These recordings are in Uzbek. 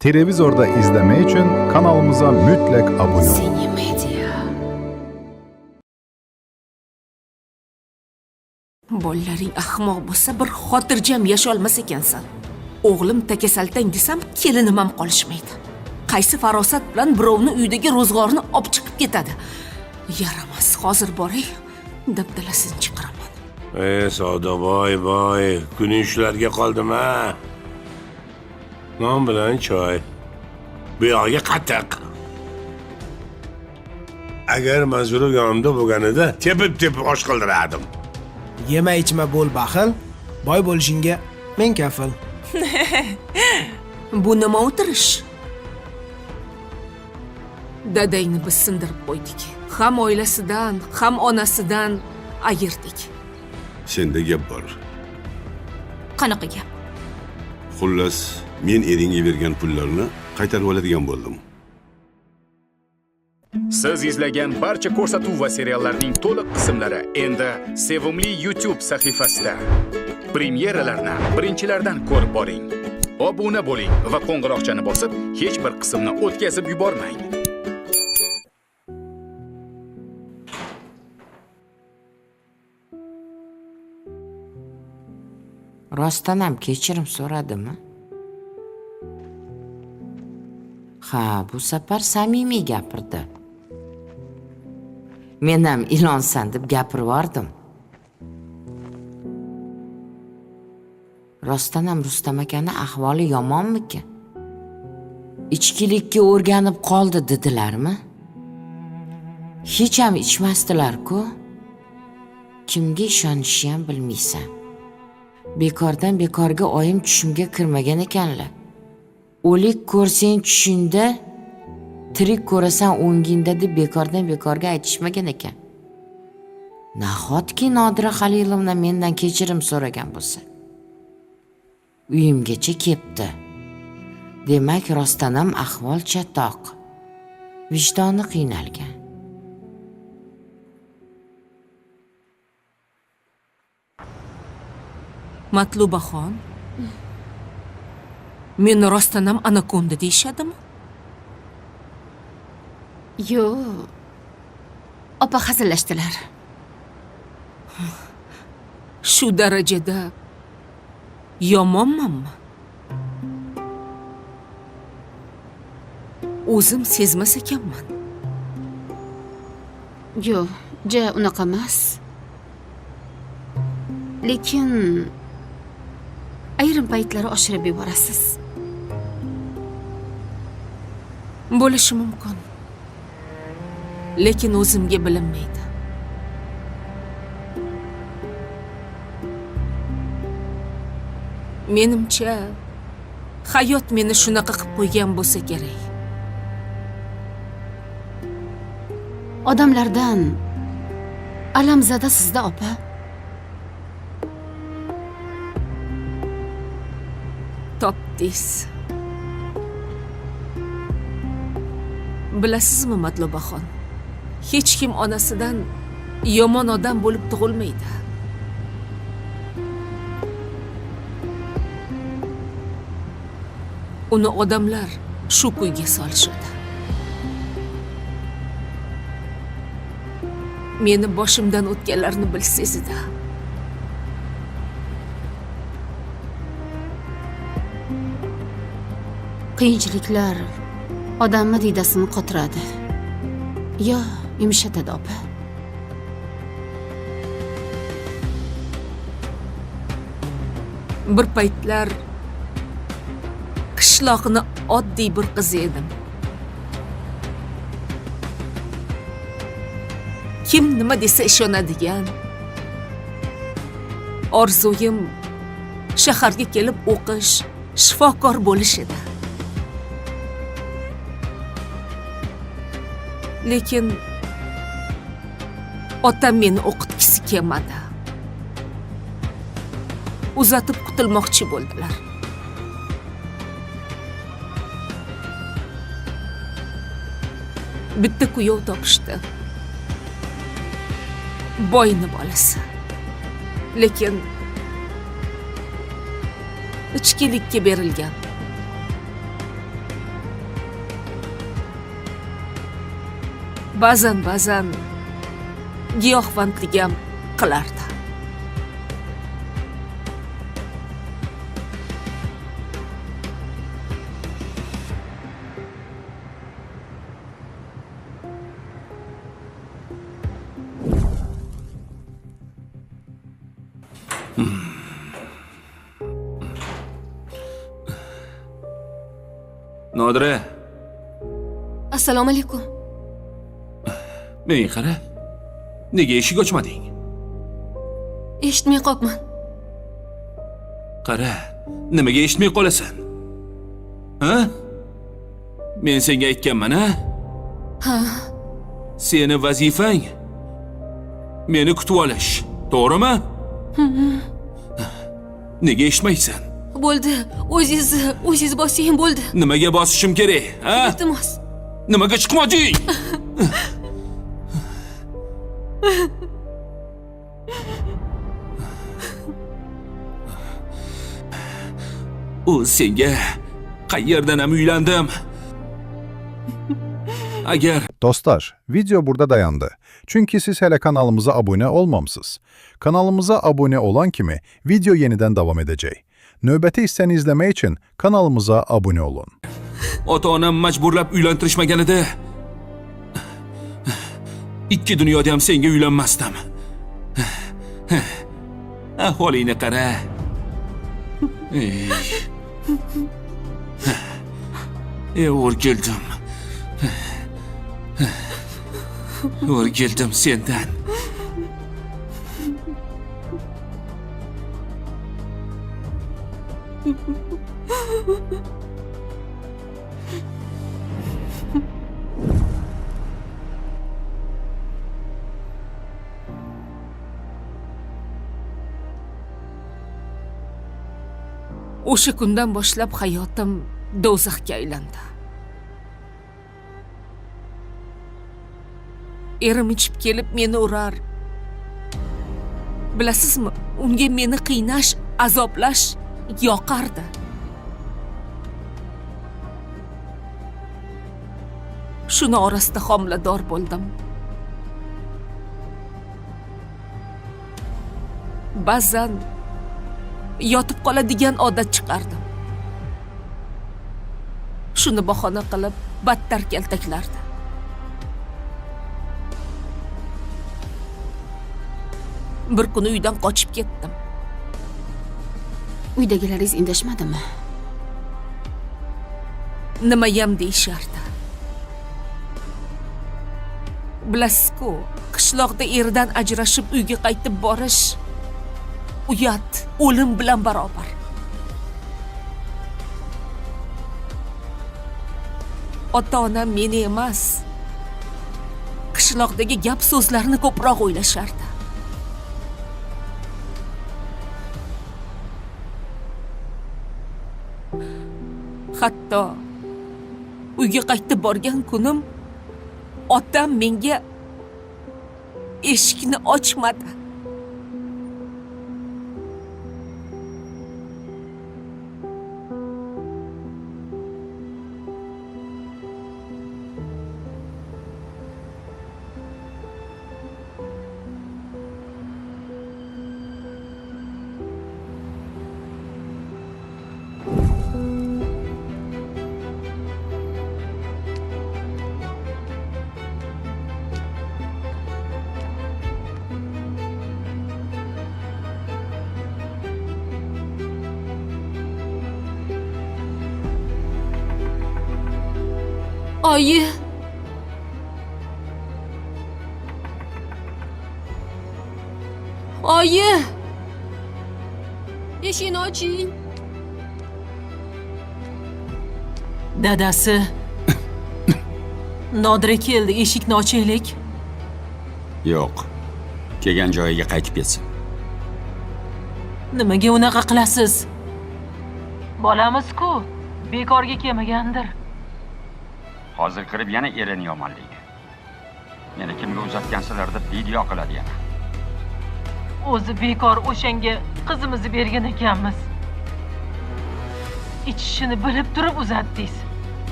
Televizorda izlemek için kanalımıza mutlak abone olun. Media. Bollaring ahmoq bo'lsa bir xotirjam yasholmas ekansan. O'g'lim takasaltang desam, kelinim ham qolishmaydi. Qaysi farosat bilan birovni uydagi ro'zg'orni olib chiqib ketadi. Yaramas, hozir boray, dabdalasini chiqaraman. Savdoboy boy, kuning shularga qoldim-a. Non bilan choy. Bu yog'iga qatiq. Agar Manzura yonimda bo'lganida, tepib osh qildirardim. Yema ichma bo'l baxil, boy bo'lishingga men kafil. Bu nima o'tirish? Dadangni biz sindirib qo'ydik. Ham oilasidan, ham onasidan ayirdik. Senda gap bor. Qanaqa gap? Xullas, men eringga bergan pullarni qaytarib oladigan bo'ldim. Siz izlagan barcha ko'rsatuv va seriallarning to'liq qismlari endi Sevimli YouTube sahifasida. Premyeralarni birinchilardan ko'rib boring. Obuna bo'ling va qo'ng'iroqchani bosib, hech bir qismni o'tkazib yubormang. Rostdan ham kechirim so'radimi? Ha, bu safar samimiy gapirdi. Men ham ilonsan deb gapirib yubordim. Rostdan ham Rustam akani ahvoli yomonmikan? Ichkilikka o'rganib qoldi dedilarmi? Hech ham ichmasdilar-ku. Kimga ishonishni ham bilmaysan. Bekordan bekorga oyim tushimga kirmagan ekanlar. O'lik ko'rsang tushingda, tirik ko'rasan o'ngingda deb bekordan bekorga aytishmagan ekan. Nahotki Nodira Xalilovna mendan kechirim so'ragan bo'lsa. Uyimgacha kelibdi. Demak, rostdan ham ahvol chatoq. Vijdoni qiynalgan. Matlubaxon, meni rostdan ham anakonda deyishadimi? Yo'q. Opa hazillashdilar. Shu darajada yomonmanmi? O'zim sezmas ekanman. Yo'q, unaqa emas. Lekin ayrim paytlari oshirib yuborasiz. Bo'lishi mumkin. Lekin o'zimga bilinmaydi. Menimcha, hayot meni shunaqa qilib qo'ygan bo'lsa kerak. Odamlardan alamzada sizda opa. Topdingiz. Bilasizmi Matlubaxon? Hech kim onasidan yomon odam bo'lib tug'ilmaydi. Uni odamlar shu kuyga solishadi. Meni boshimdan o'tganlarni bilsangiz-da. Qiyinchiliklar odamni diydasini qotiradi. Yo, yumshatadi opa. Bir paytlar qishloqni oddiy bir qiz edim. Kim nima desa ishonadigan. Orzuyim shaharga kelib o'qish, shifokor bo'lish edi. Lekin otam meni o'qitgisi kelmadi. Uzatib qutilmoqchi bo'ldilar. Bitta kuyov topishdi. Boyni bolasi. Lekin ichkilikka berilgan. ba'zan giyohvandlik ham qilardi. Nodira, Assalomu alaykum. menga qara. Nega eshik ochmading? Eshitmay qolibman. Qara, nimaga eshitmay qolasan? Ha? Men senga aytganman, ha? Ha, Seni vazifang meni kutib olish, to'g'rimi? Nega eshitmaysan? bo'ldi. O'zingiz bosing bo'ldi. Nimaga bosishim kerak, ha? Iltimos. Nimaga chiqmading? U senga qayerdan ham uylandim. Agar Dostlar, video burada dayandı. Çünkü siz hele kanalımıza abone olmamsınız. Kanalımıza abone olan kimi video yeniden devam edecek. Növbəti hissəni izləmək üçün kanalımıza abone olun. ota-onam majburlab uylantirishmaganida ikki dunyoda ham senga uylanmasdim. Ahvolingni qara. O'rgildim. O'rgildim sendan. O'sha kundan boshlab hayotim do'zaxga aylandi. Erim ichib kelib meni urar. Bilasizmi, unga meni qiynash, azoblash yoqardi. Shuni orasida homilador bo'ldim. Ba'zan yotib qoladigan odat chiqardim. Shuni bahona qilib battar kaltaklardi. Bir kuni uydan qochib ketdim. Uydagilaringiz indashmadimi? Nimayam deyishardi. Bilasizku, qishloqda eridan ajrashib uyga qaytib borish uyat, o'lim bilan barobar. Ota-onam meni emas, qishloqdagi gap so'zlarni ko'proq o'ylashardi. Hatto uyga qaytib borgan kunim otam menga eshikni ochmadi. Oyi. Oyi. Eshikni oching. Dadasi. Nodira keldi, eshikni ochaylik. Yo'q. Kelgan joyiga qaytib ketsin. Nimaga unaqa qilasiz? Bolamiz-ku, bekorga kelmagandir. Hozir kirib yana erini yomonlaydi. Meni kimga uzatgansizlar deb video qiladi yana. O'zi bekor o'shanga qizimizni bergan ekanmiz. Ichishini bilib turib uzatdingiz.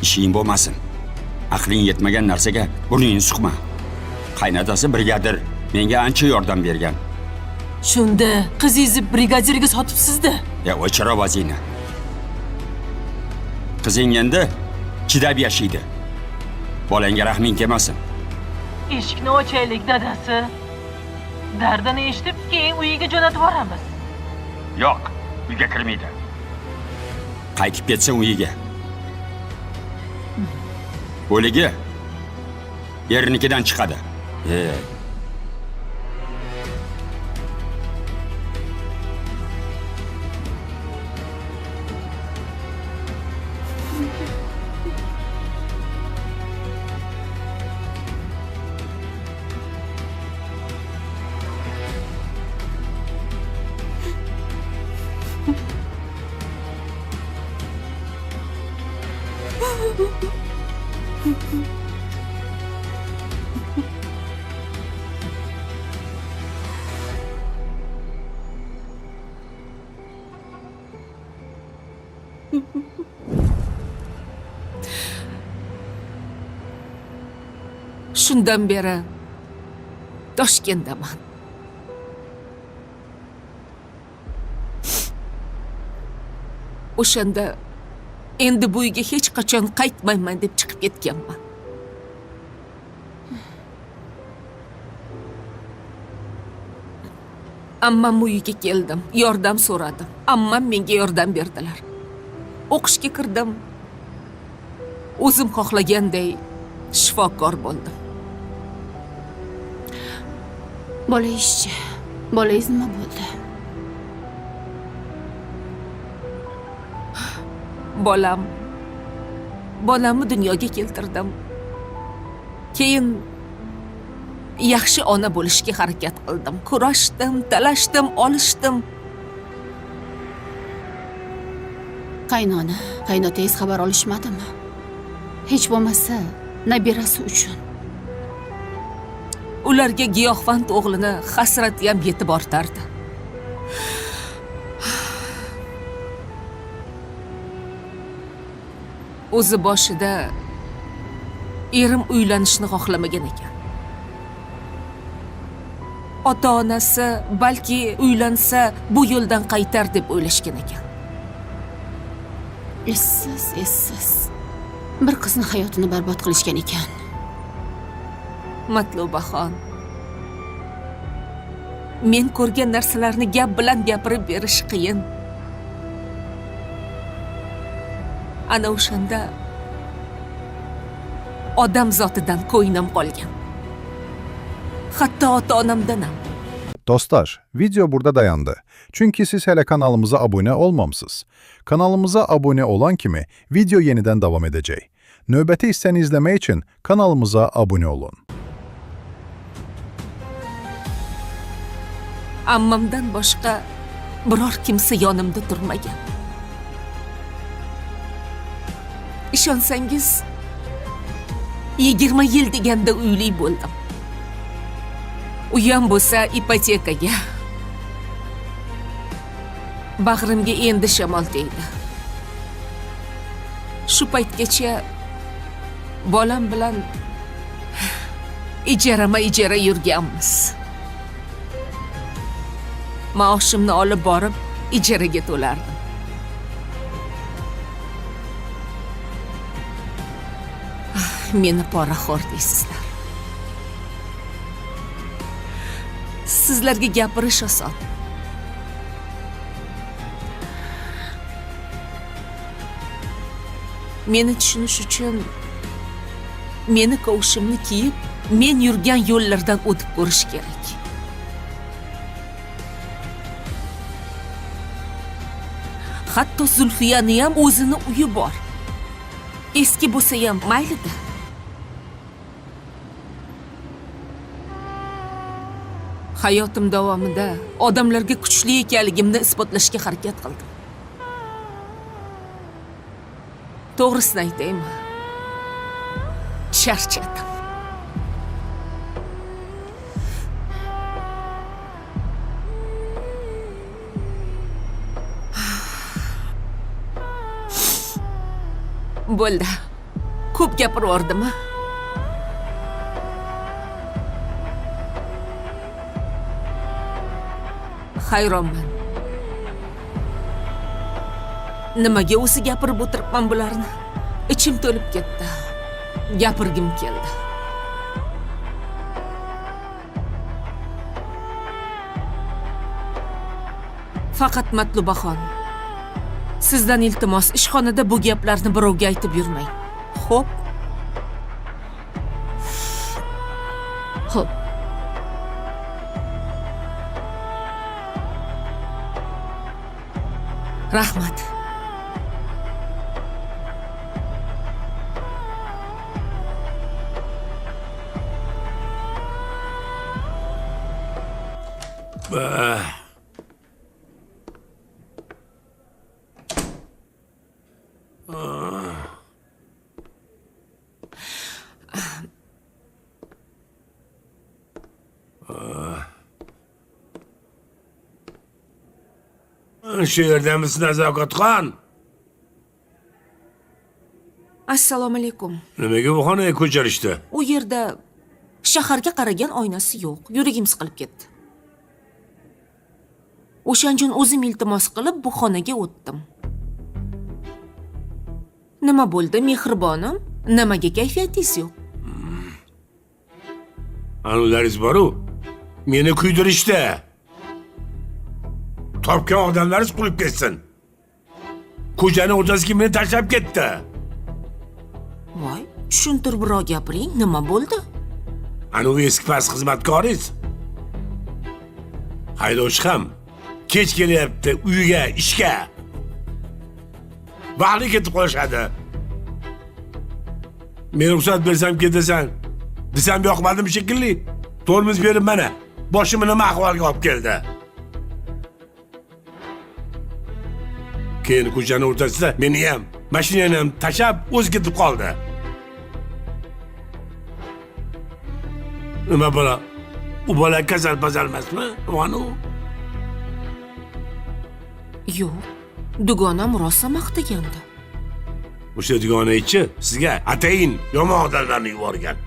Ishing bo'lmasin. aqling yetmagan narsaga burningni suqma. Qaynotasi brigadir, menga ancha yordam bergan. Shunda qizingizni brigadirga sotibsiz-da. Ya o'chira ovozingni. Qizing endi chidab yashaydi. Bolangga rahming kelmasin. Eshikni ochaylik dadasi. Dardini eshitib, keyin uyiga jo'natib boramiz. Yo'q, uyga kirmaydi. Qaytib ketsin uyiga. O'ligi ernikidan chiqadi. Shundan beri Toshkentdaman. O'shanda endi bu uyga hech qachon qaytmayman deb chiqib ketganman. Ammam uyiga keldim, yordam so'radim. Ammam menga yordam berdilar. O'qishga kirdim. O'zim xohlaganday shifokor bo'ldim. Bolangiz-chi? Bolangiz nima bo'ldi? Bolamni dunyoga keltirdim. Keyin yaxshi ona bo'lishga harakat qildim. Kurashdim, talashdim, olishdim. Qaynotangiz xabar olishmadimi? Hech bo'lmasa, nabirasi uchun. Ularga giyohvand o'g'lini hasrati ham yetib ortardi. O'zi boshida erim uylanishni xohlamagan ekan. Ota-onasi balki uylansa bu yo'ldan qaytar deb o'ylashgan ekan. Essiz. Bir qizni hayotini barbod qilishgan ekan. Matlubaxon, men ko'rgan narsalarni gap bilan gapirib berish qiyin. Ana o'shanda odam zotidan ko'nglim qolgan. Hatto ota-onamdan ham. Dostlar, video burada dayandı. Çünkü siz hele kanalımıza abone olmamışsınız. Kanalımıza abone olan kimi video yeniden devam edecek. Növbəti hissəni izləmək için kanalımıza abone olun. Ammamdan boshqa biror kimsa yonimda turmagan. Ishonsangiz 20 yil deganda uyli bo'ldim. Uyam bo'lsa ipotekaga. Bag'rimga endi shamol tegdi. Shu paytgacha bolam bilan ijara yurganmiz. Maoshimni olib borib ijaraga to'lardim. Meni poraxo'r deysizlar. Sizlarga gapirish oson. Meni tushunish uchun meni kovushimni kiyib, men yurgan yo'llardan o'tib ko'rish kerak. Hatto Zulfiyani ham o'zini uyi bor. Eski bo'lsa ham mayli-da. Hayotim davomida odamlarga kuchli ekanligimni isbotlashga harakat qildim. To'g'risini aytaymi? Charchadim. Bo'ldi. Ko'p gapirvordimmi? Hayronman. Nimaga o'zi gapirib o'tiribman bularni? Ichim to'lib ketdi. Gapirgim keldi. Faqat Matlubaxon, sizdan iltimos, ishxonada bu gaplarni birovga aytib yurmang. Xo'p? Xo'p. Rahmat. Shu yerdamisiz Nazokatxon? Assalomu alaykum. Nimaga bu xonaga ko'chirishdi? U yerda shaharga qaragan oynasi yo'q. Yuragim siqilib ketdi. O'shanjon o'zim iltimos qilib bu xonaga o'tdim. Nima bo'ldi, mehribonim? Nimaga kayfiyatingiz yo'q? Anularingiz bor-ku. Meni kuydirishdi. Topgan odamlaringiz qulib ketsin. Ko'chani o'rtasiga meni tashlab ketdi. Voy, tushuntiribroq gapiring, nima bo'ldi? Ana u eski past xizmatkoringiz. Haydovchi ham kech kelyapti uyiga, ishga. Vaqtli ketib qolishadi. Men ruxsat bersam ketasan, desam yoqmadimi shekilli. Tormoz berib mana, boshimni nima ahvolga olib keldi. Keyin ko'chani o'rtasida meni ham, mashinani ham tashab o'zi ketib qoldi. Nima bola? U bola kasal emasmi? Vanu? Yo'q, dugonam rosa maqtagandi. O'sha dugonangchi sizga atayin yomon odamlarni yuborgan.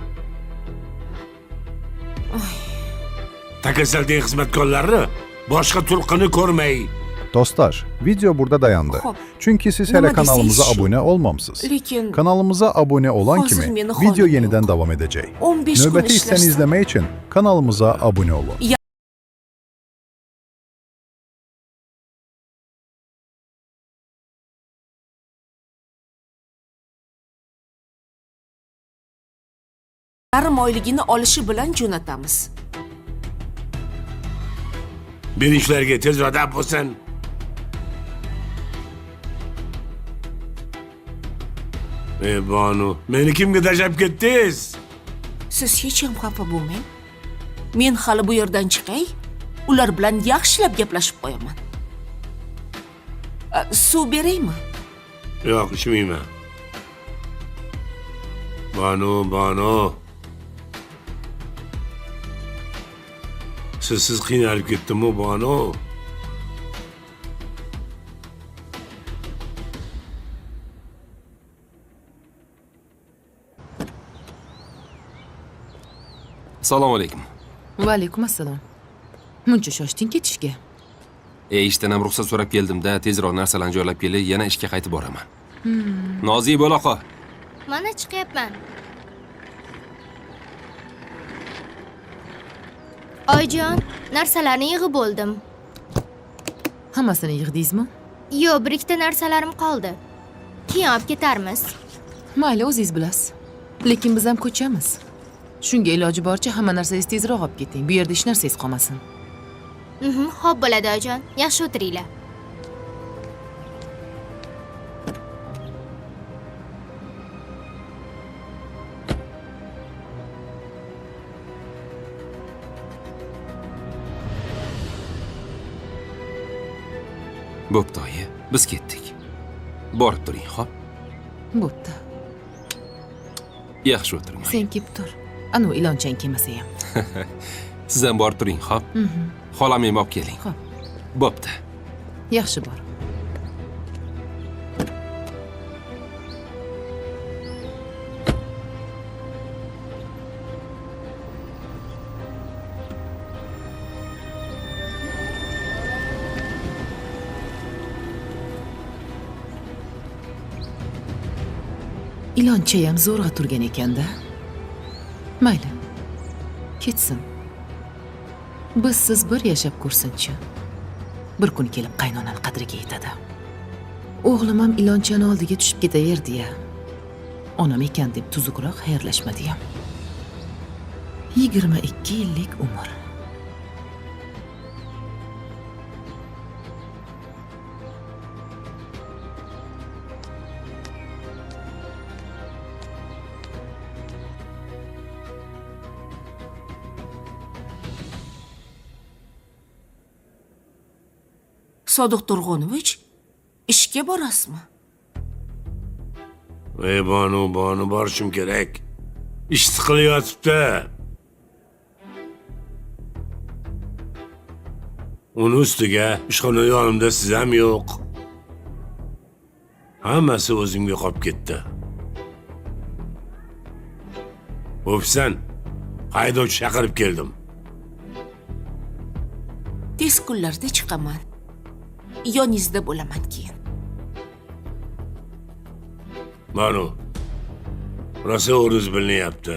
Takasaldan xizmatkorlarni boshqa turqini ko'rmay. Dostlar, video burada dayandı. Xo'p. Çünkü siz Nima hele kanalımıza deseyiz shu? abone olmamışsınız. Lekin Kanalımıza abone olan Hazır kimi meni video xonim yeniden yo'q. devam edecek. 15 kun Nöbeti isten ishlarsam- izlemek için kanalımıza abone olun. yarim oyligini olishi bilan jo'natamiz. Berishlarga tezroq bo'lsin. Banu, meni kimga tashlab ketdingiz? Siz hech ham xafa bo'lmang. Men hali bu yerdan chiqay, ular bilan yaxshilab gaplashib qo'yaman. Suv beraymi? Yo'q, ichmayman. Banu. Siz qiynalib ketdimmi, Banu? Assalomu alaykum. Va alaykum assalom. Muncha shoshding ketishga. Ishdan ham ruxsat so'rab keldim-da, tezroq narsalarni joylab kelib, yana ishga qaytib boraman. Nozik bo'laqa. Mana chiqyapman. Oyjon, narsalarni yig'ib bo'ldim. Hammasini yig'dingizmi? Yo'q, bir ikkita narsalarim qoldi. Keyin olib ketarmiz. Mayli, o'zingiz bilasiz. Lekin biz ham ko'chamiz. Shunga iloji boricha hamma narsangizni tezroq olib keting. Bu yerda hech narsangiz qolmasin. Xo'p bo'ladi oyijon. Yaxshi o'tiringlar. Bo'pti, oyi. Biz ketdik. Borib turing, xo'p? Bo'pti. Yaxshi o'tiring. Sen kelib tur. Anu ilonchang kelmasa ham. Siz ham borib turing, xo'p? Xolam ham olib keling. Xo'p. Bo'pti. Yaxshi bor. Ilonchayam zo'rg'a turgan ekanda. Mayli. Ketsin. Biz siz bir yashab ko'rsinchi. Bir kun kelib qaynonam qadriga yetadi. O'g'lim ham ilonchani oldiga tushib ketaverdi-ya. Onam ekan deb tuzukroq xayrlashmadi-ya. 22 yillik umr. Sodiq Turg'unovich, ishga borasizmi? Ey Banu, borishim kerak. Ish siqilayotibdi. Uni ustiga ishxona yonimda siz ham yo'q. Hammasi o'zimga qolib ketdi. Bo'psan, haydovchi chaqirib keldim. Tez kunlarda chiqaman. Yoningizda bo'laman keyin. Banu, rosa o'riz bilinyapti.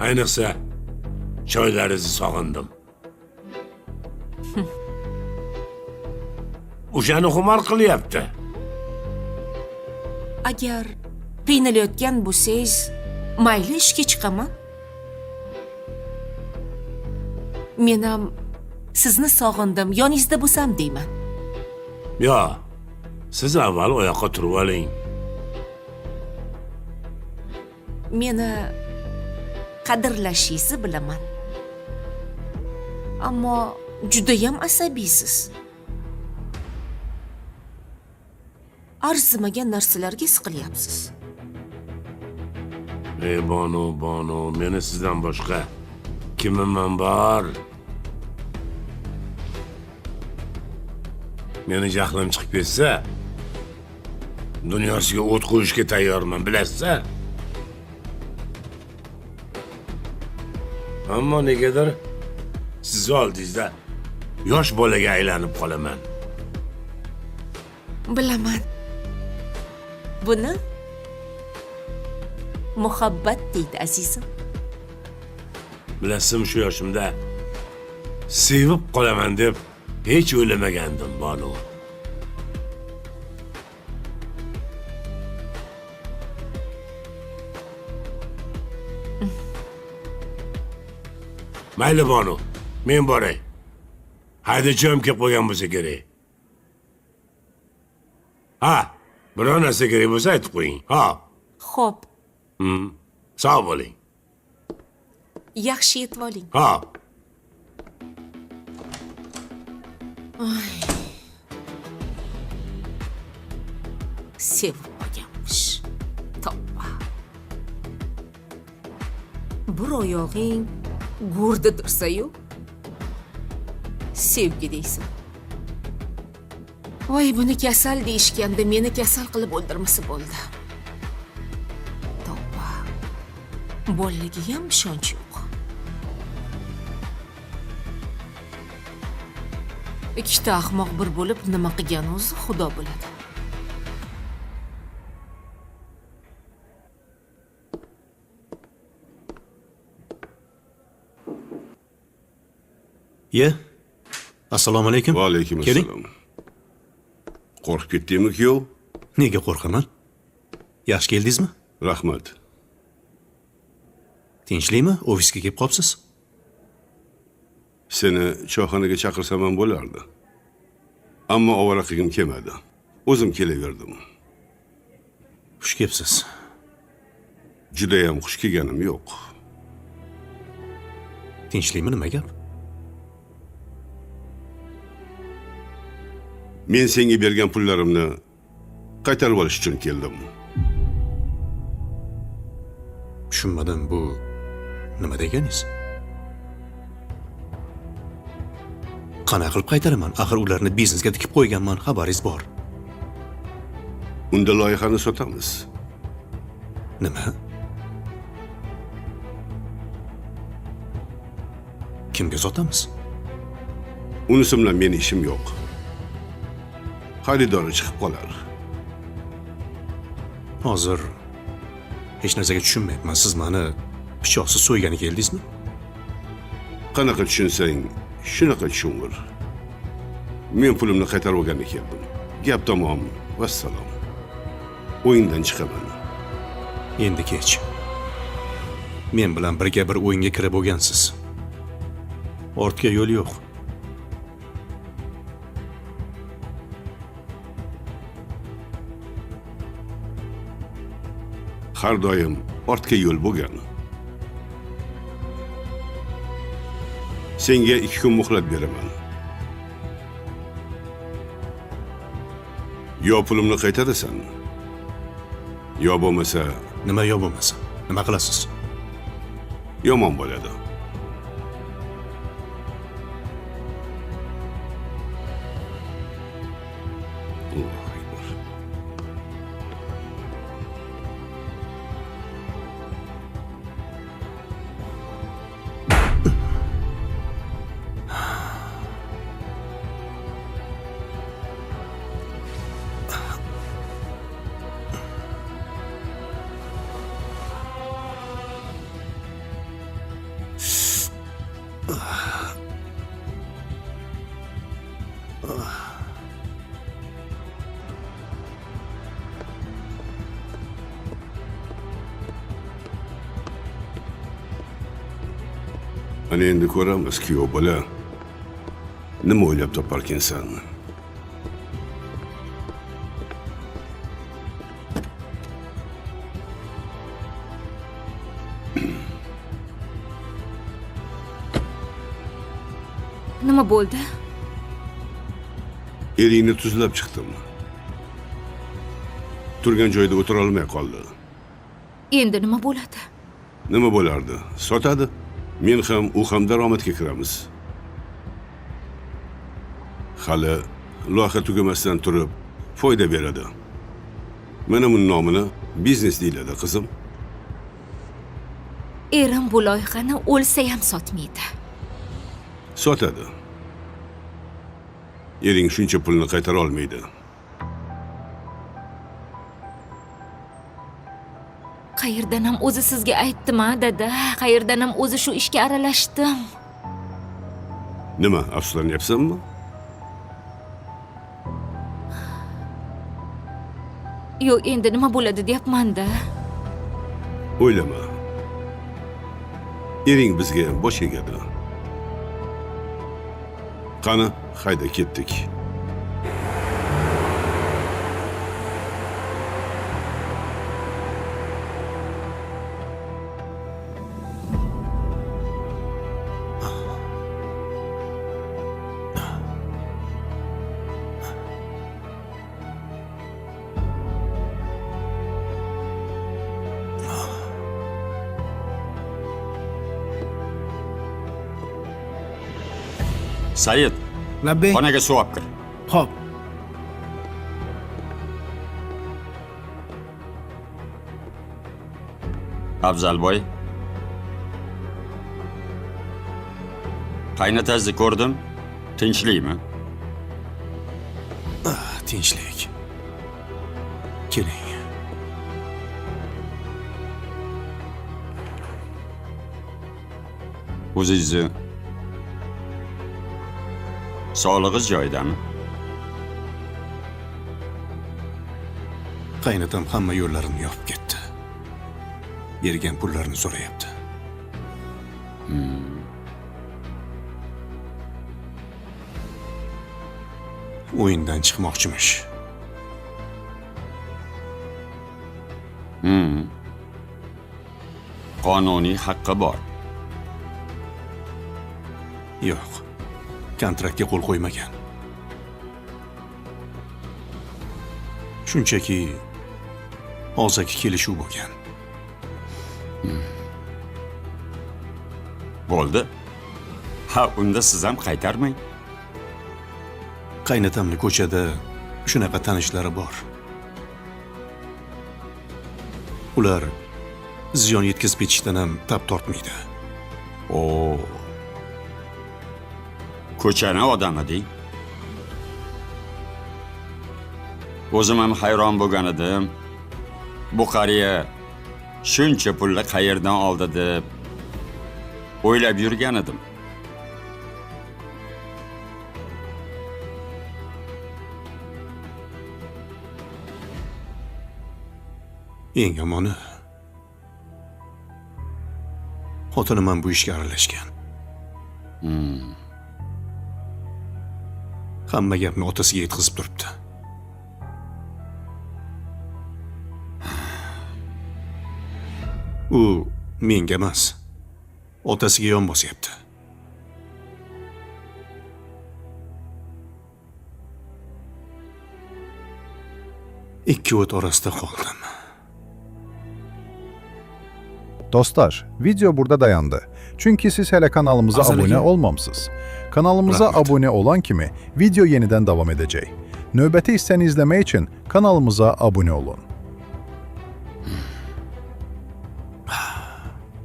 Ayniqsa, choylaringizni sog'indim. O'shani xumor qilyapti. Agar qiynalayotgan bo'lsangiz, mayli ishga chiqaman. Men ham sizni sog'indim, yoningizda bo'lsam deyman. Yo, siz avval oyoqqa turib oling. Meni qadrlashingizni bilaman. Ammo juda ham asabiysiz. Arzimagan narsalarga siqilyapsiz. Ey Banu, meni sizdan boshqa kimim bor? Meni jahlim chiqib ketsa, dunyosiga o't qo'yishga tayyorman, bilasizmi? Ammo negadir siz oldingizda yosh bolaga aylanib qolaman. Bilaman. Buni muhabbat deydi azizim. Bilasizmi, shu yoshimda sevib qolaman deb hech o'ylamagandim, Banu. Mayli Banu, men boray. Haydachim kelib qo'ygan bo'lsa kerak. Ha, biror narsa kerak bo'lsa aytib qo'ying. Ha. Xo'p, Sog' bo'ling. yaxshi yetib oling. Ha. Sevib qolganmish. Toppa. Bir oyog'ing go'rda tursa-yu, sevgi deysan. Voy, buni kasal deyishganda meni kasal qilib o'ldirmasa bo'ldi. Toppa. Bolaga ham ishonch yo'q. Ikkita ahmoq bir bo'lib nima qilgani o'zi Xudo biladi. Ye. Assalomu alaykum. Va alaykum Keling. assalom. Qo'rqib ketdingmi, kuyov? Nega qo'rqaman? Yaxshi keldingizmi? Rahmat. Tinchlikmi? Ofisga kelib qolibsiz? Seni choyxonaga chaqirsam ham bo'lardi. Ammo ovora qilgim kelmadi. O'zim kelaverdim. Xush kelibsiz. Juda ham xush kelganim yo'q. Tinchlikmi, nima gap? Men senga bergan pullarimni qaytarib olish uchun keldim. Tushunmadim, bu nima deganingiz? Qanaqa qilib qaytaraman? Axir ularni biznesga tikib qo'yganman, xabaringiz bor. Unda loyihani sotamiz. Nima? Kimga sotamiz? Unisi bilan meni ishim yo'q. xaridori chiqib qolar. Hozir hech narsaga tushunmayapman. Siz meni pichoqsiz so'ygani keldingizmi? Qanaqa tushunsang, shunaqa tushungur. Men pulimni qaytarib olganda keldim. Gap tamom. Vassalom. O'yindan chiqaman. Endi kech. Men bilan birga bir o'yinga kirib bo'lgansiz. Ortga yo'l yo'q. Har doim ortga yo'l bo'lgan. Senga 2 kun muhlat beraman. Yo pulimni qaytarasan, yo bo'lmasa, Nima yo bo'lmasa? Nima qilasiz? yomon bo'ladi. Allohu akbar. Ana endi ko'ramiz, kuyov bola. Nima o'ylab toparkansan? Nima bo'ldi? Eringni tuzlab chiqdim. Turgan joyda o'tira olmay qoldi. Endi nima bo'ladi? Nima bo'lardi? Sotadi. Men ham, u ham daromadga kiramiz. Hali loyiha tugamasdan turib foyda beradi. Mana buning nomini biznes deyiladi, qizim. Erim bu loyihani o'lsa ham sotmaydi. Sotadi. Ering shuncha pulni qaytara olmaydi. Qayerdan ham o'zi sizga aytdim-a, dada. Qayerdan ham o'zi shu ishga aralashdim. Nima, afsuslanyapsanmi? Yo'q, endi nima bo'ladi deyapman-da. O'ylama. Ering bizga bosh egadi. Qani, hayda ketdik. Said, Labbay. xonaga suv olib kir. Xo'p. Afzalboy. Qaynotangizni ko'rdim. Tinchlikmi? Tinchlik. Keling. O'zingizni sog'lig'ingiz joyidami? Qaynotam hamma yo'llarimni yopib ketdi. Bergan pullarini so'rayapti. O'yindan chiqmoqchimish. Qonuniy haqqi bor. Yo'q. Kontraktga qo'l qo'ymagan. Shunchaki og'zaki kelishuv bo'lgan. Bo'ldi. Ha, unda siz ham qaytarmang. Qaynotamni ko'chada shunaqa tanishlari bor. Ular ziyon yetkazib ketishdan ham tap tortmaydi. Ko'chani odami deng. O'zim ham hayron bo'lgan edim. Bu qariya shuncha pulni qayerdan oldi deb o'ylab yurgan edim. Eng yomoni xotinim ham bu ishga aralashgan. Hamma gapni otasiga yetkazib turibdi. U menga emas, otasiga yon bosyapti. Ikki o't orasida qoldim. Dostlar, video burada dayandı. Çünkü siz hele kanalımıza abone olmamışsınız. Kanalımıza abone olan kimi video yeniden devam edecek. Növbəti hissəni izlemek için kanalımıza abone olun.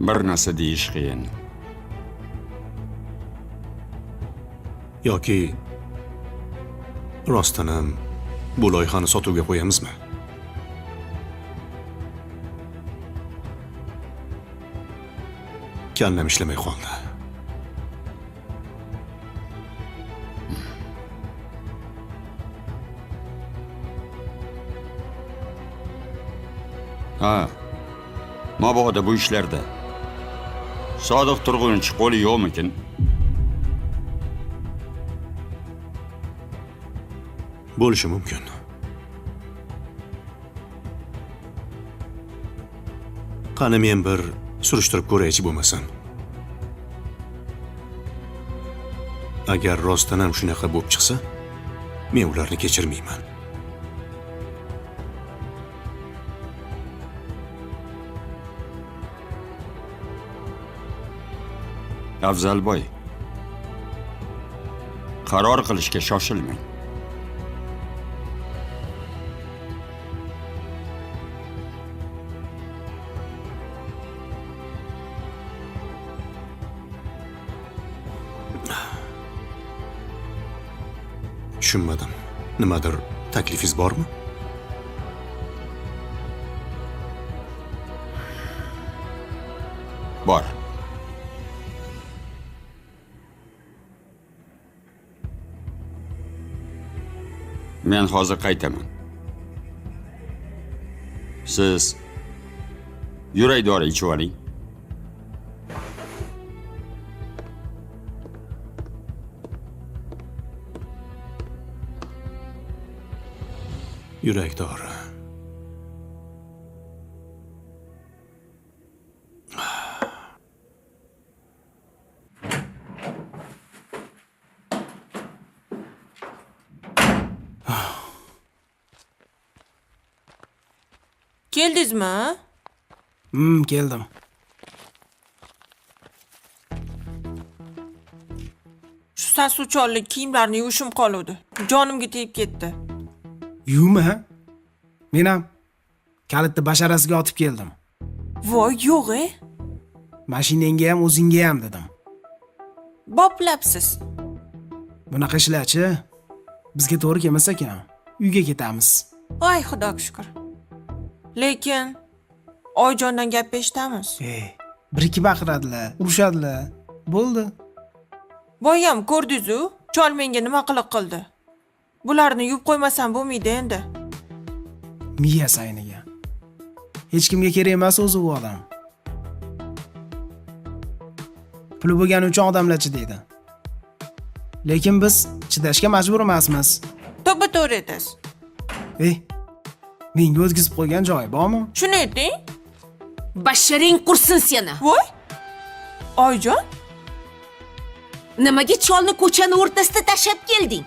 Bir narsa deyish qiyin. Yoki rostdan ham bu loyihani sotuvga qo'yamizmi? Kallam ishlamay qoldi. Ha. Mabodo bu ishlarda Sodiq Turg'unchi qo'li yo'qmikin? Bo'lishi mumkin. Qani men bir surishtirib ko'raychi bo'lmasam. Agar rostdan ham shunaqa bo'lib chiqsa, men ularni kechirmayman. Afzalboy, qaror qilishga shoshilmang. Tushunmadim. Nimadir taklifingiz bormi? Bor. Men hozir qaytaman. Siz yurak dori ichib oling. Yurak dori. Keldingizmi? Keldim. Shu sasuvchanlik kiyimlarni yuvishim qoluvdi. Jonimga tegib ketdi. Yuvma. Men ham kalitni basharasiga otib keldim. Voy, yo'q-e. Mashinangga ham o'zingga ham dedim. Boplabsiz. Bunaqa ishlar-chi? Bizga to'g'ri kelmas ekan. Uyga ketamiz. Ay, xudoga shukr. Lekin Oyjondan gap eshitamiz. Bir-ikki baqiradilar, urushadilar. Bo'ldi. Boyam ko'rdingiz-ku, chol menga nima qiliq qildi. Bularni yuvib qo'ymasam bo'lmaydi endi. Miya sayniga. Hech kimga kerak emas o'zi u odam. Puli bo'lgani uchun odamlarchi deydi. Lekin biz chidashga majbur emasmiz. To'g'ri aytasiz. Menga o'tkazib qo'ygan joyi bormi? Shuni ayting. Basharing qursin seni. Voy! Oyjon? Nimaga cholni ko'chani o'rtasida tashlab kelding?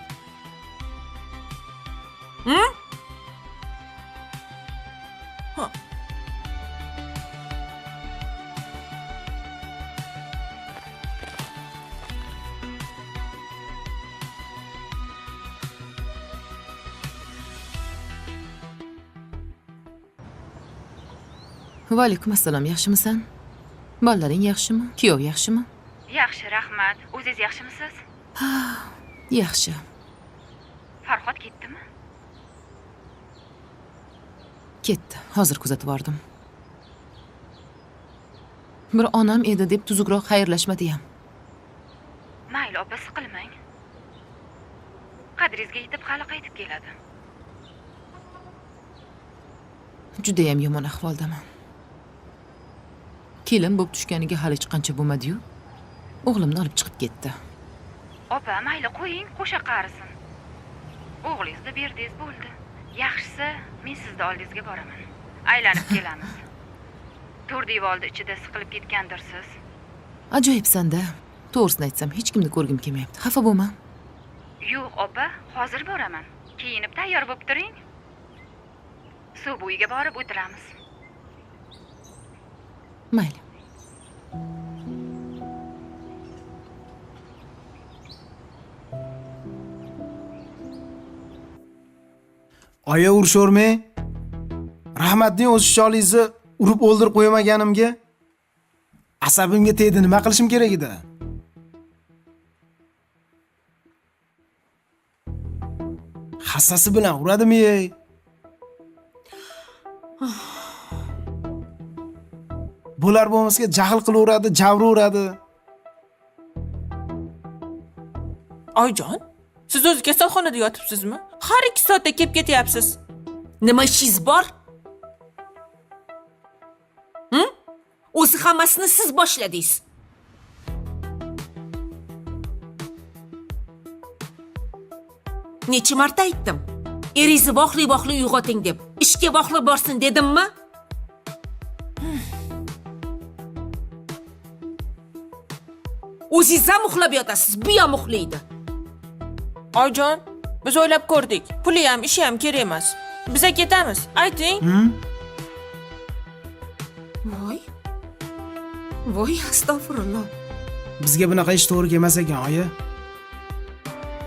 Va alaykum assalom, yaxshimisan? Bolalaring yaxshimi? Kuyov yaxshimi? Yaxshi, rahmat. O'zingiz yaxshimisiz? Yaxshi. Farhod ketdimi? Ketdi. Hozir kuzatib bordim. Bir onam edi deb tuzukroq xayrlashmadi ham. Mayli, opa, siqilmang. Qadringizga yetib hali qaytib keladi. Judayam yomon ahvoldaman. Kelin bo'lib tushganiga hali hech qancha bo'lmadi-yu. O'g'limni olib chiqib ketdi. Opa, mayli qo'ying, qo'sha qarisin. O'g'lingizni berdingiz bo'ldi. Yaxshisi, men sizni oldingizga boraman. Aylanib kelamiz. To'rt devorni ichida siqilib ketgandirsiz. Ajoyibsan-da. To'g'risini aytsam, hech kimni ko'rgim kelmayapti. Xafa bo'lma. Yo'q, opa, hozir boraman. Kiyinib tayyor bo'lib turing. Suv bo'yiga borib o'tiramiz. Mayli. Oya urishavermang. Rahmatning o'z sholingizni urib o'ldirib qo'ymaganimga asabimga tegdi. Nima qilishim kerak edi? Hassasi bilan uradimi? Bular bo'lmasiga jahl qilaveradi, javraveradi. Oyjon, siz o'zi kasalxonada yotibsizmi? Har 2 soatda kelib ketyapsiz. Nima ishingiz bor? O'zi hammasini siz boshladingiz. Necha marta aytdim? Eringizni voqli-voqli uyg'oting deb. Ishga voqli borsin dedimmi? O'zingiz ham uxlab yotasiz, bu ham uxlaydi. Oyjon, biz o'ylab ko'rdik. Puli ham, ishi ham kerak emas. Biz ketamiz. Ayting. Voy, astag'firulloh. Bizga bunaqa ish to'g'ri kelmas ekan, oyi.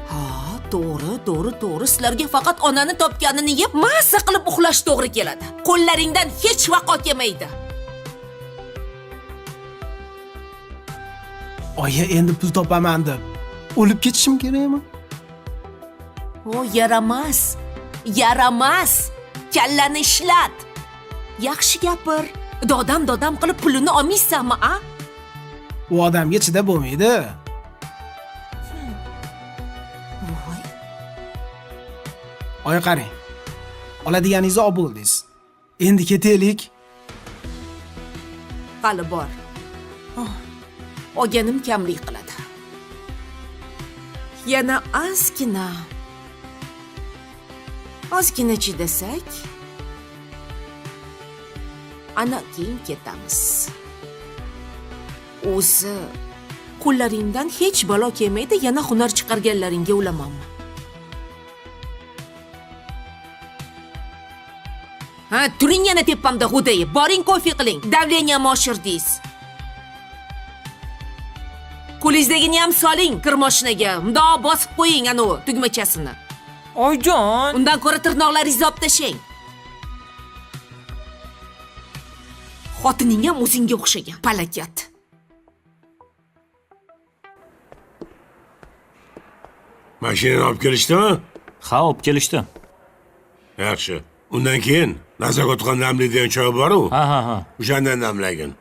Ha, to'g'ri. Sizlarga faqat onani topganini yeb, mazza qilib uxlash to'g'ri keladi. Qo'llaringdan hech vaqo kelmaydi. Oyi, endi pul topaman deb o'lib ketishim kerakmi? O, yaramas. Kallani ishlat. Yaxshi gapir. Dodam qilib pulini olmaysanmi, a? U odamga chidab bo'lmaydi. Voy. Oyi, qarang. Oladiganingizni olib bo'ldingiz. Endi ketaylik. Qali bor. Olganim kamlik qiladi. Yana ozgina chidasak, ana keyin ketamiz. O'zi qo'llaringdan hech balo kelmaydi, yana hunar chiqarganlaringga o'lamanmi? Ha, turing yana tepamda g'udayib. Boring kofe qiling. Davleniyam oshirdingiz. Qo'lingizdagini ham soling kir mashinaga. Mundoq bosib qo'ying ana u tugmachasini. Oyjon, undan ko'ra tirnoqlaringizni olib tashlang. Xotining ham o'zingga o'xshagan, palakat. Mashinani olib kelishdimi? Ha, olib kelishdi. Yaxshi. Undan keyin nazoratxon namli degan choy bor-ku. Ha. O'shandan namlagin.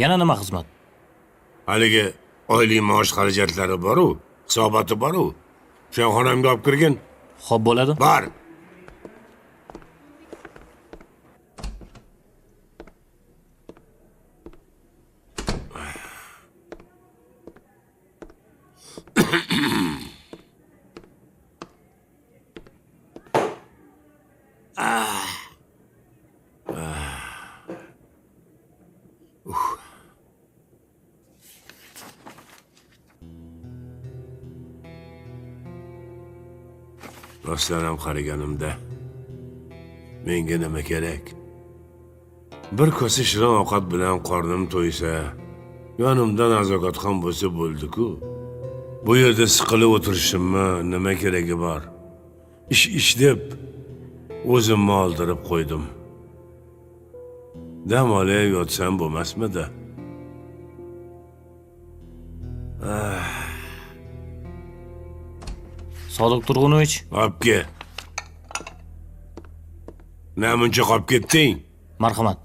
Yana nima xizmat? Haligi oylik maosh xarajatlari bor-ku, hisoboti bor-ku. O'shan xonamga olib kirgin. Xo'p bo'ladi. Bor. Rostdan ham qaraganimda menga nima kerak? Bir kosa shirin ovqat bilan qornim to'ysa, yonimda nazoratxon bo'lsa bo'ldi-ku. Bu yerda siqilib o'tirishimmi nima keragi bor? Ish deb o'zimni oldirib qo'ydim. Dam olay yotsam bo'lmasmidi? Sodiq Turg'unovich, Olib kel. Namuncha qolib ketding? Marhamat.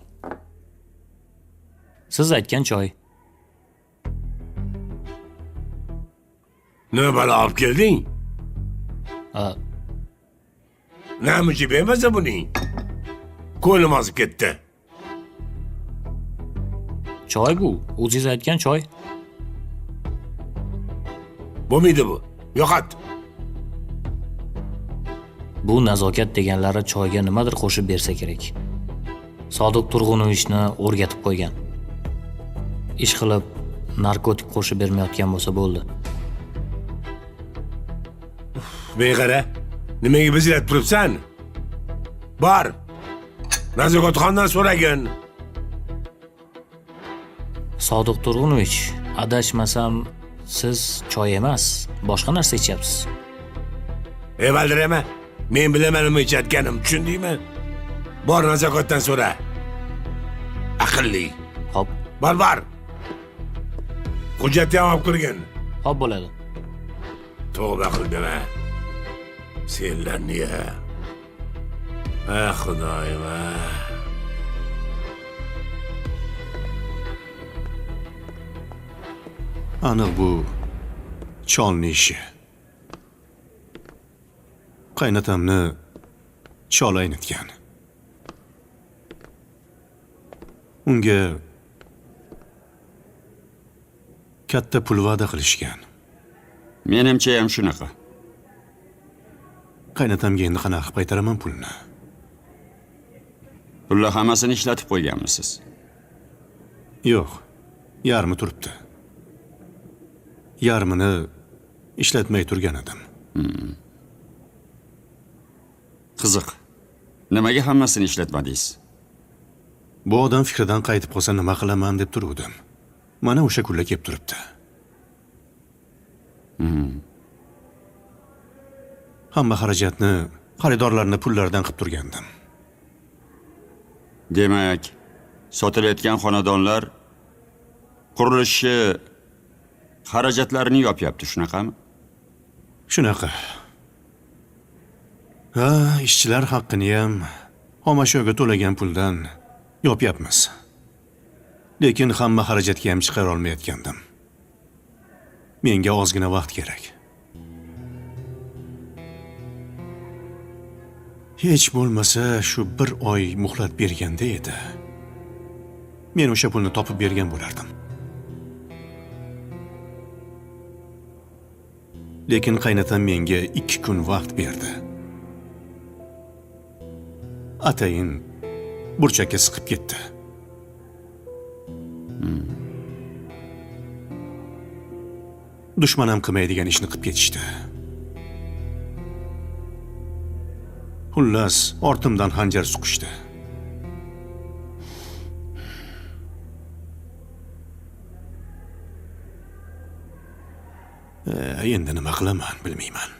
Siz aytgan choy. Nima balo olib kelding? Ha, Namuncha bermasa buning. Ko'nglim ozib ketdi. choy bu. O'zingiz aytgan choy. Bo'lmaydi bu. Yo'qot. Bu nazokat deganlari choyga nimadir qo'shib bersa kerak. Sodiq Turg'unovichni o'rgatib qo'ygan. Ish qilib narkotik qo'shib bermayotgan bo'lsa bo'ldi. Beg'ara, nimaga bizlab turibsan? Bor. Nazokatxondan so'ragin. Sodiq Turg'unovich, adashmasam siz choy emas, boshqa narsa ichyapsiz. Valdirama, men bilaman nima ichayotganim, tushundingmi? Bor nazokatdan so'ra. Aqlli. Hop, Bor. Hujjatni ham olib kirgin. hop bo'ladi. Tavba qildim ha. Senlarni ya. Xudoyim. Aniq bu cholni ishi. Qaynatamni chol aynitgan. Unga katta pul va'da qilishgan. Menimcha ham shunaqa. Qaynatamga endi qanaqa qilib qaytaraman pulni? Pullar hammasini ishlatib qo'yganmisiz? Yo'q, yarmi turibdi. Yarmini ishlatmay turgan edim. Qiziq. Nimaga hammasini ishlatmadingiz? Bu odam fikridan qaytib qolsa nima qilaman deb turuvdim. Mana o'sha kunlar kelib turibdi. Hamma xarajatni xaridorlarning pullaridan qilib turgandim. Demak, sotilayotgan xonadonlar qurilishi xarajatlarini yopyapti, shunaqami? Shunaqa. Ha, ishchilar haqqini ham xomashyoga to'lagan puldan yopyapmiz. Lekin hamma xarajatga ham chiqara olmayotgandim. Menga ozgina vaqt kerak. Hech bo'lmasa shu bir oy muhlat berganda edi. Men o'sha pulni topib bergan bo'lardim. Lekin qaynatam menga 2 kun vaqt berdi. Atayin burchakka siqib ketdi. Dushman ham qilmaydigan ishni qilib ketishdi. Xullas, ortimdan xanjar suqishdi. Endi nima qilaman, bilmayman.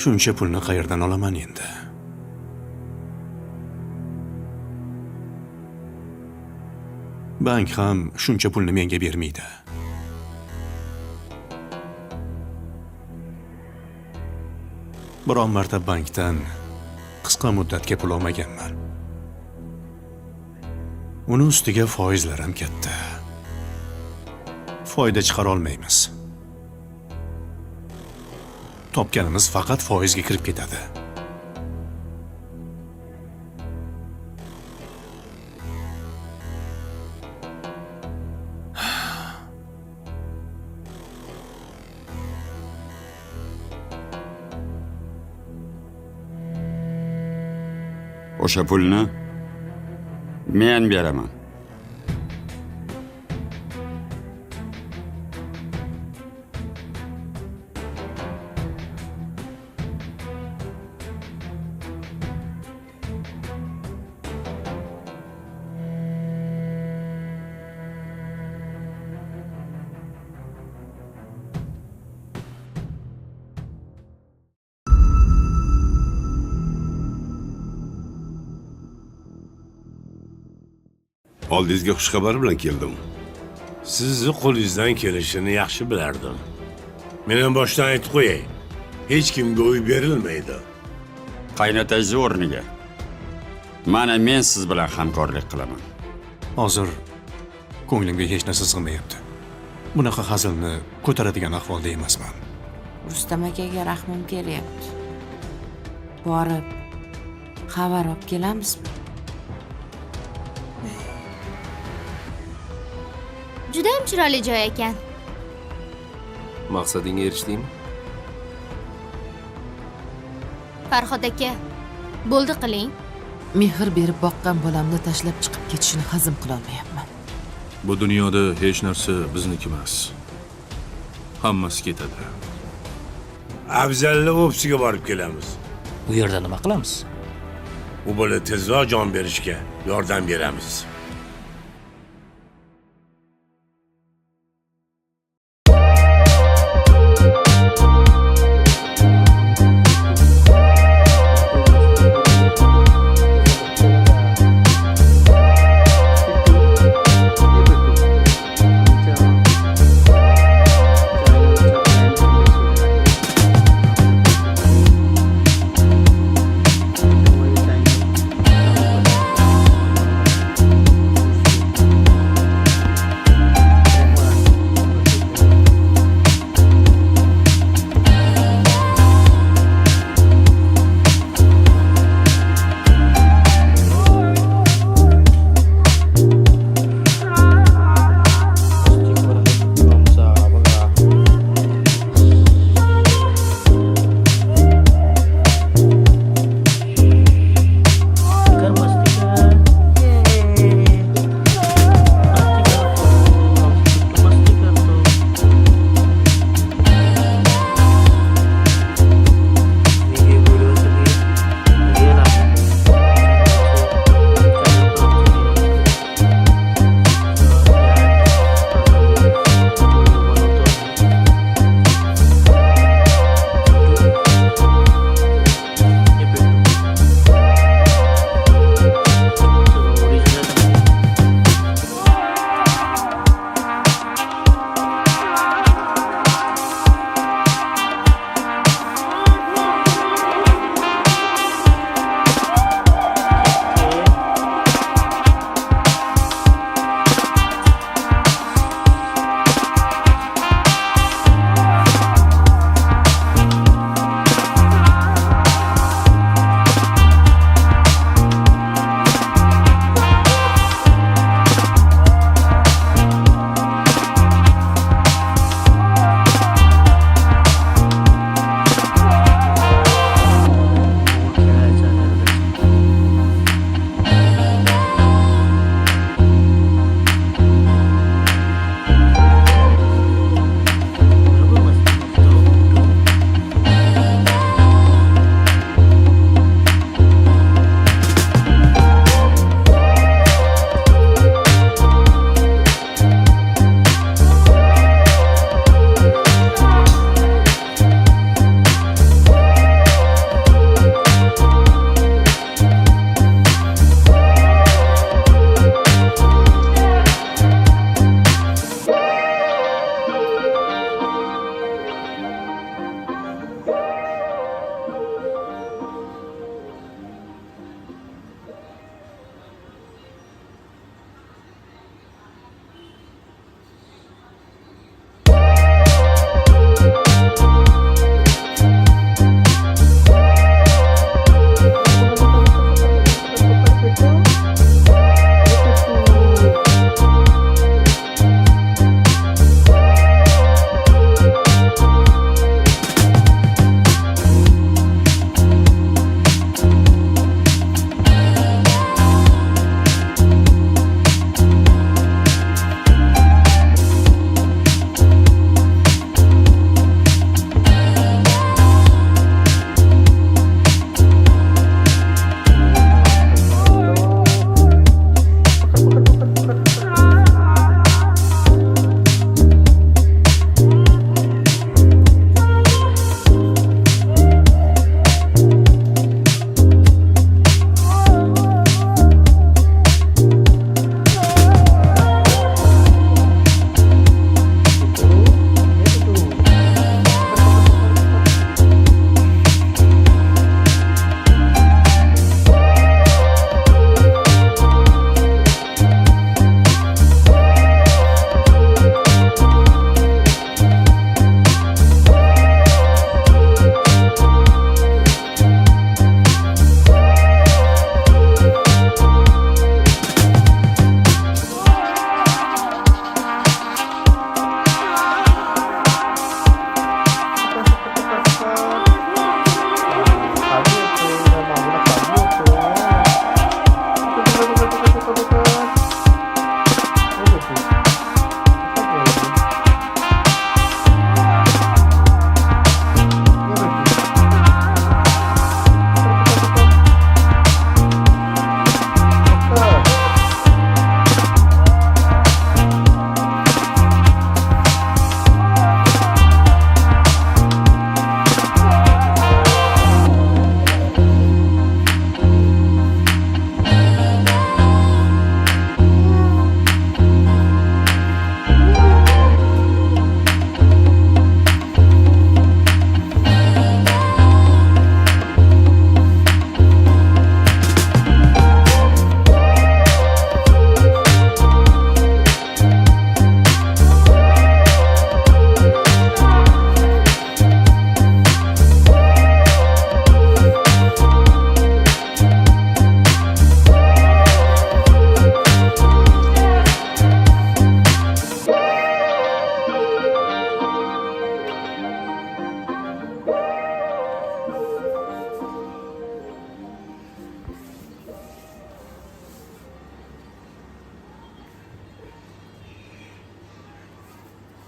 Shuncha pulni qayerdan olaman endi? Bank ham shuncha pulni menga bermaydi. Biron marta bankdan qisqa muddatga pul olmaganman. Uni ustiga foizlar ham katta. Foyda chiqara olmaymiz. Topganimiz faqat foizga kirib ketadi. O'sha pulni men beraman. Oldingizga xushxabar bilan keldim. sizni qo'lingizdan kelishini yaxshi bilardim. Men ham boshdan aytib qo'yay. Hech kimga uy berilmaydi. Qaynotangizni o'rniga. Mana men siz bilan hamkorlik qilaman. Hozir ko'nglimga hech narsa sig'mayapti. Bunaqa hazilni ko'taradigan ahvolda emasman. Rustam akaga rahmim kelyapti. Borib xabar olib kelamizmi? Juda ham chiroyli joy ekan. Maqsadingga erishdingmi? Farhod aka, bo'ldi qiling. Mehr berib boqqan bolamni tashlab chiqib ketishini hazm qila olmayapman. Bu dunyoda hech narsa bizniki emas. Hammasi ketadi. Afzalni ofisiga borib kelamiz. Bu yerda nima qilamiz? U bola tezroq jon berishga yordam beramiz.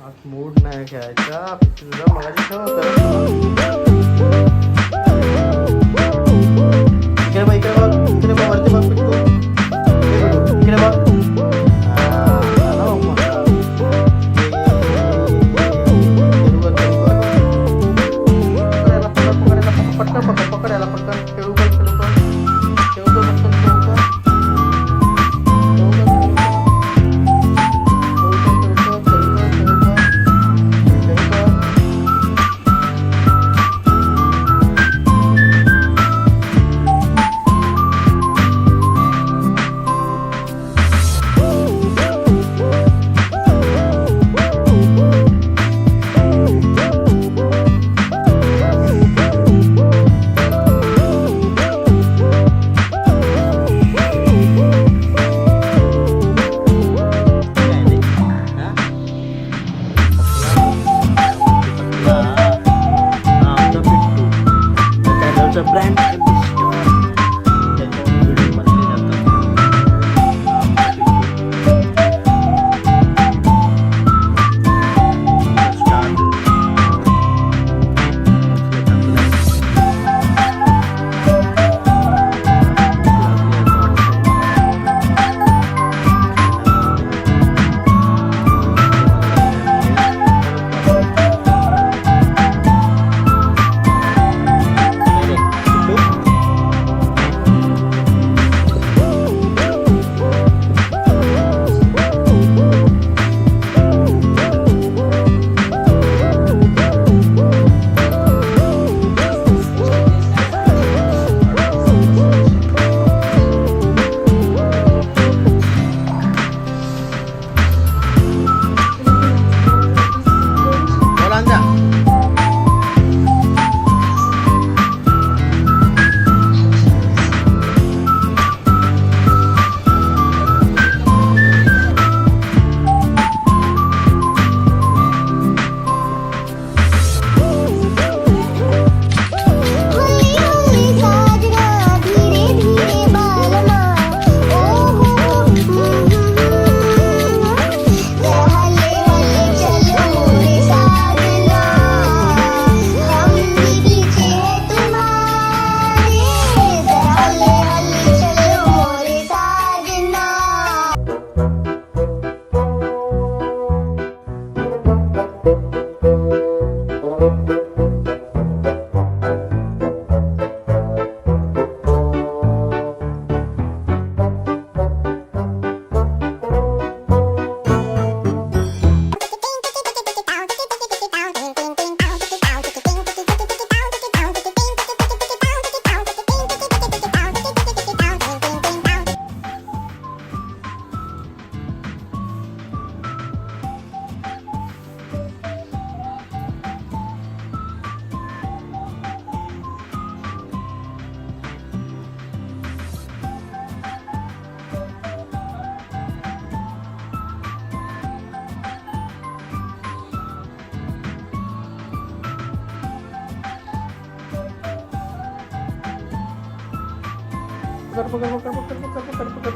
आज मूड नाही खेळायचा तुझा मगाशी ठेव इकडे बघ वरती बघ पिट्टू इकडे बघ पटकन पकडायला पटकन खेळू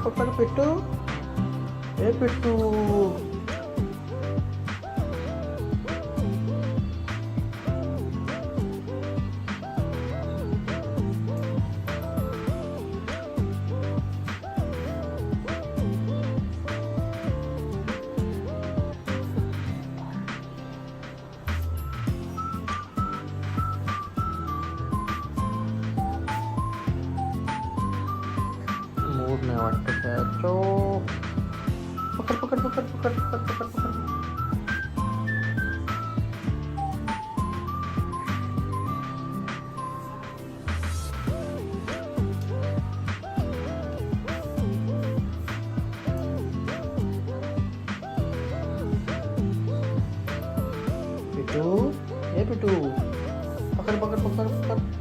पकड़ पिट्टू ए पिट्टू मूड नाही वाटत त्याचो पकड पकड पकड पकड पकड पकड पकड पिट्टू ए पिट्टू पकड पकड पकड पकड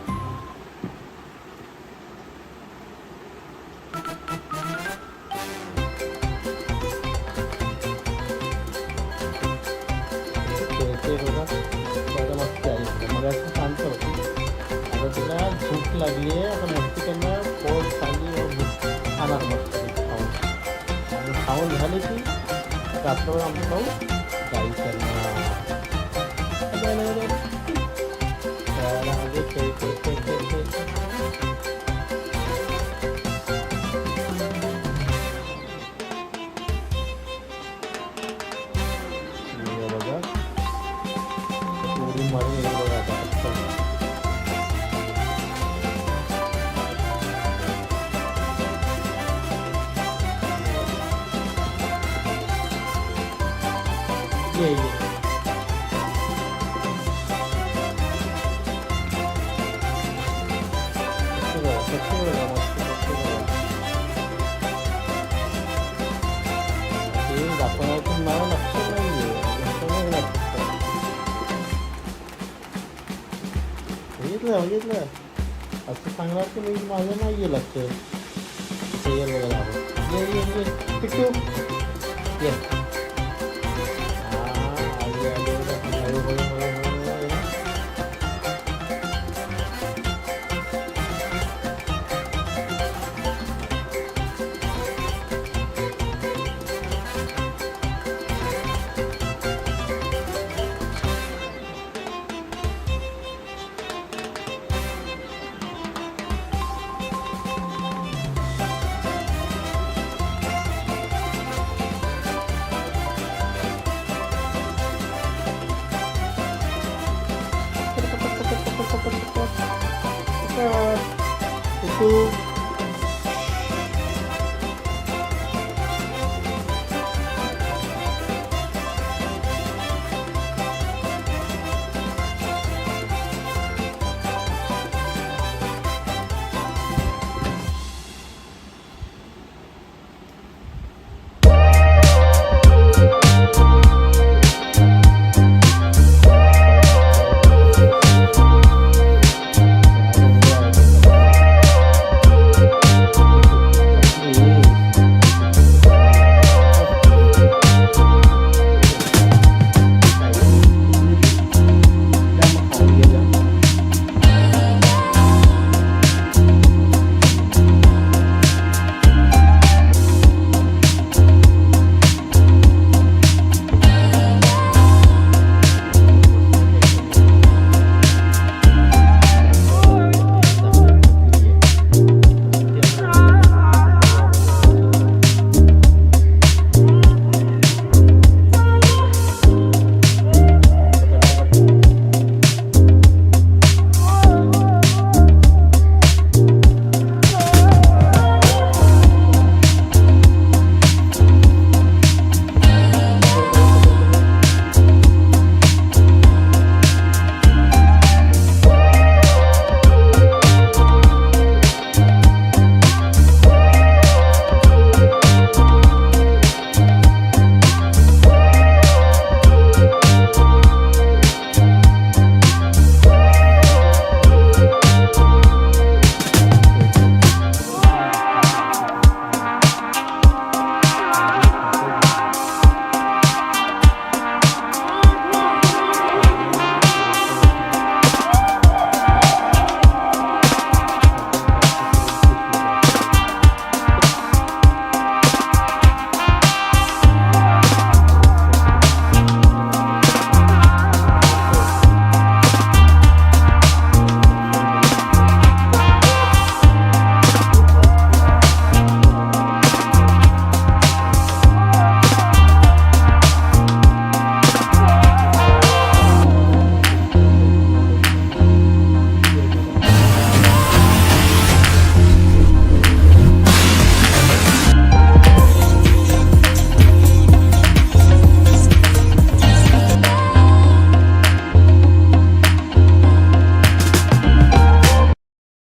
ते बघा बघा मस्ती आहे मग असं शांत होती आता तिला भूक लागली आहे आता मस्ती करणार पोट खाली भूक खाणार मस्त खाऊन आणि खाऊन झाले की रात्रभर आमचं खाऊ गाई करणार बघा उडी मारून येईल बघा आता ये दाखवण्याचं मला लक्ष नाही बघितलं असं सांगणार की मी माझं नाही आहे लक्ष सिरियल बघायला हवं ये पिट्टू ये Itu